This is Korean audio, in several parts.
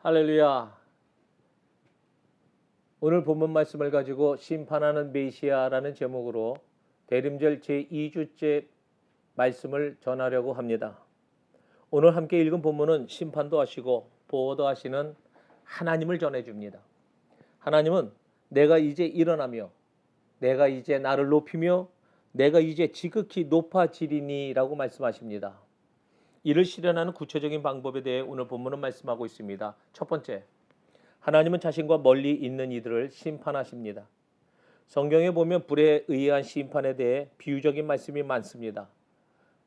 할렐루야. 오늘 본문 말씀을 가지고 심판하는 메시아라는 제목으로 대림절 제2주째 말씀을 전하려고 합니다. 오늘 함께 읽은 본문은 심판도 하시고 보호도 하시는 하나님을 전해줍니다. 하나님은 내가 이제 일어나며 내가 이제 나를 높이며 내가 이제 지극히 높아지리니 라고 말씀하십니다. 이를 실현하는 구체적인 방법에 대해 오늘 본문은 말씀하고 있습니다. 첫 번째, 하나님은 자신과 멀리 있는 이들을 심판하십니다. 성경에 보면 불에 의한 심판에 대해 비유적인 말씀이 많습니다.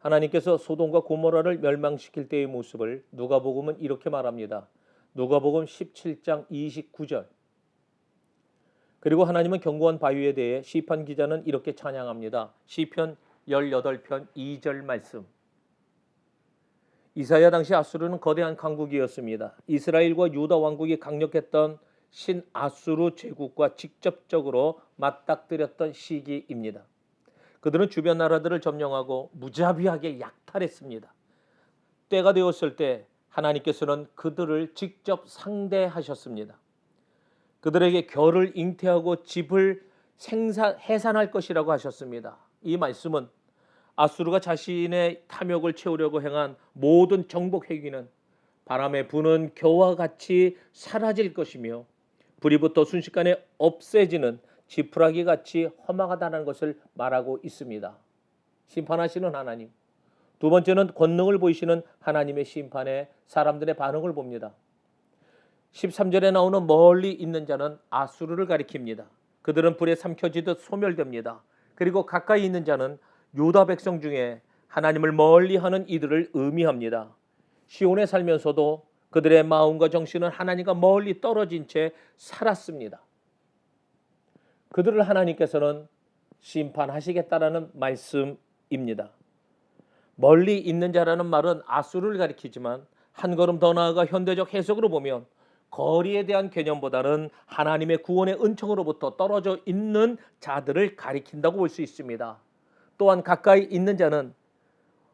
하나님께서 소돔과 고모라를 멸망시킬 때의 모습을 누가복음은 이렇게 말합니다. 누가복음 17장 29절. 그리고 하나님은 견고한 바위에 대해 시편 기자는 이렇게 찬양합니다. 시편 18편 2절 말씀. 이사야 당시 아수르는 거대한 강국이었습니다. 이스라엘과 유다 왕국이 강력했던 신아수르 제국과 직접적으로 맞닥뜨렸던 시기입니다. 그들은 주변 나라들을 점령하고 무자비하게 약탈했습니다. 때가 되었을 때 하나님께서는 그들을 직접 상대하셨습니다. 그들에게 겨를 잉태하고 집을 해산할 것이라고 하셨습니다. 이 말씀은 아수르가 자신의 탐욕을 채우려고 행한 모든 정복 행위는 바람에 부는 겨와 같이 사라질 것이며 불이 붙어 순식간에 없애지는 지푸라기 같이 험악하다는 것을 말하고 있습니다. 심판하시는 하나님. 두 번째는 권능을 보이시는 하나님의 심판에 사람들의 반응을 봅니다. 13절에 나오는 멀리 있는 자는 아수르를 가리킵니다. 그들은 불에 삼켜지듯 소멸됩니다. 그리고 가까이 있는 자는 유다 백성 중에 하나님을 멀리하는 이들을 의미합니다. 시온에 살면서도 그들의 마음과 정신은 하나님과 멀리 떨어진 채 살았습니다. 그들을 하나님께서는 심판하시겠다라는 말씀입니다. 멀리 있는 자라는 말은 아수르를 가리키지만 한 걸음 더 나아가 현대적 해석으로 보면 거리에 대한 개념보다는 하나님의 구원의 은총으로부터 떨어져 있는 자들을 가리킨다고 볼 수 있습니다. 또한 가까이 있는 자는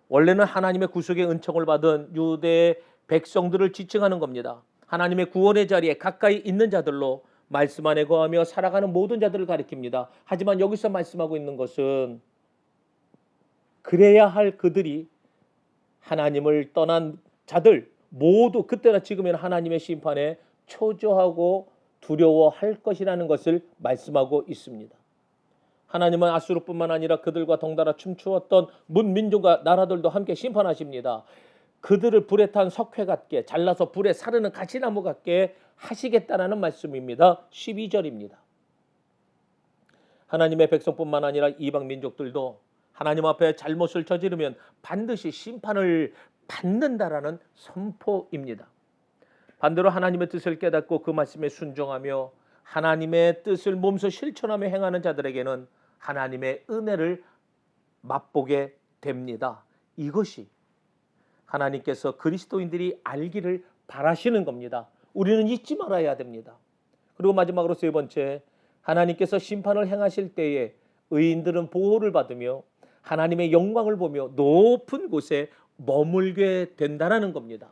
원래는 하나님의 구속의 은총을 받은 유대의 백성들을 지칭하는 겁니다. 하나님의 구원의 자리에 가까이 있는 자들로 말씀 안에 거하며 살아가는 모든 자들을 가리킵니다. 하지만 여기서 말씀하고 있는 것은 그래야 할 그들이 하나님을 떠난 자들 모두 그때나 지금이나 하나님의 심판에 초조하고 두려워할 것이라는 것을 말씀하고 있습니다. 하나님은 아수르뿐만 아니라 그들과 덩달아 춤추었던 문민족과 나라들도 함께 심판하십니다. 그들을 불에 탄 석회 같게 잘라서 불에 사르는 가시나무 같게 하시겠다라는 말씀입니다. 12절입니다. 하나님의 백성뿐만 아니라 이방 민족들도 하나님 앞에 잘못을 저지르면 반드시 심판을 받는다라는 선포입니다. 반대로 하나님의 뜻을 깨닫고 그 말씀에 순종하며 하나님의 뜻을 몸소 실천하며 행하는 자들에게는 하나님의 은혜를 맛보게 됩니다. 이것이 하나님께서 그리스도인들이 알기를 바라시는 겁니다. 우리는 잊지 말아야 됩니다. 그리고 마지막으로 세 번째, 하나님께서 심판을 행하실 때에 의인들은 보호를 받으며 하나님의 영광을 보며 높은 곳에 머물게 된다는 겁니다.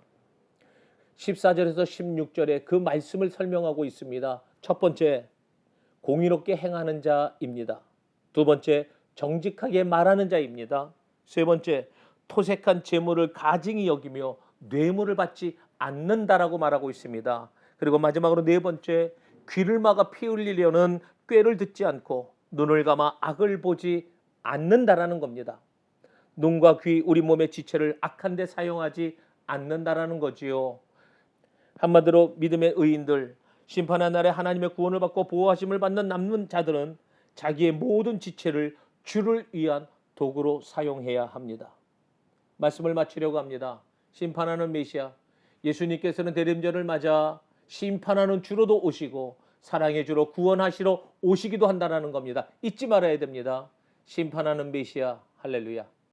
14절에서 16절에 그 말씀을 설명하고 있습니다. 첫 번째, 공의롭게 행하는 자입니다. 두 번째, 정직하게 말하는 자입니다. 세 번째, 토색한 재물을 가증히 여기며 뇌물을 받지 않는다라고 말하고 있습니다. 그리고 마지막으로 네 번째, 귀를 막아 피 흘리려는 꾀를 듣지 않고 눈을 감아 악을 보지 않는다라는 겁니다. 눈과 귀, 우리 몸의 지체를 악한 데 사용하지 않는다라는 거지요. 한마디로 믿음의 의인들, 심판의 날에 하나님의 구원을 받고 보호하심을 받는 남는 자들은 자기의 모든 지체를 주를 위한 도구로 사용해야 합니다. 말씀을 마치려고 합니다. 심판하는 메시아, 예수님께서는 대림절을 맞아 심판하는 주로도 오시고 사랑의 주로 구원하시러 오시기도 한다는 겁니다. 잊지 말아야 됩니다. 심판하는 메시아, 할렐루야.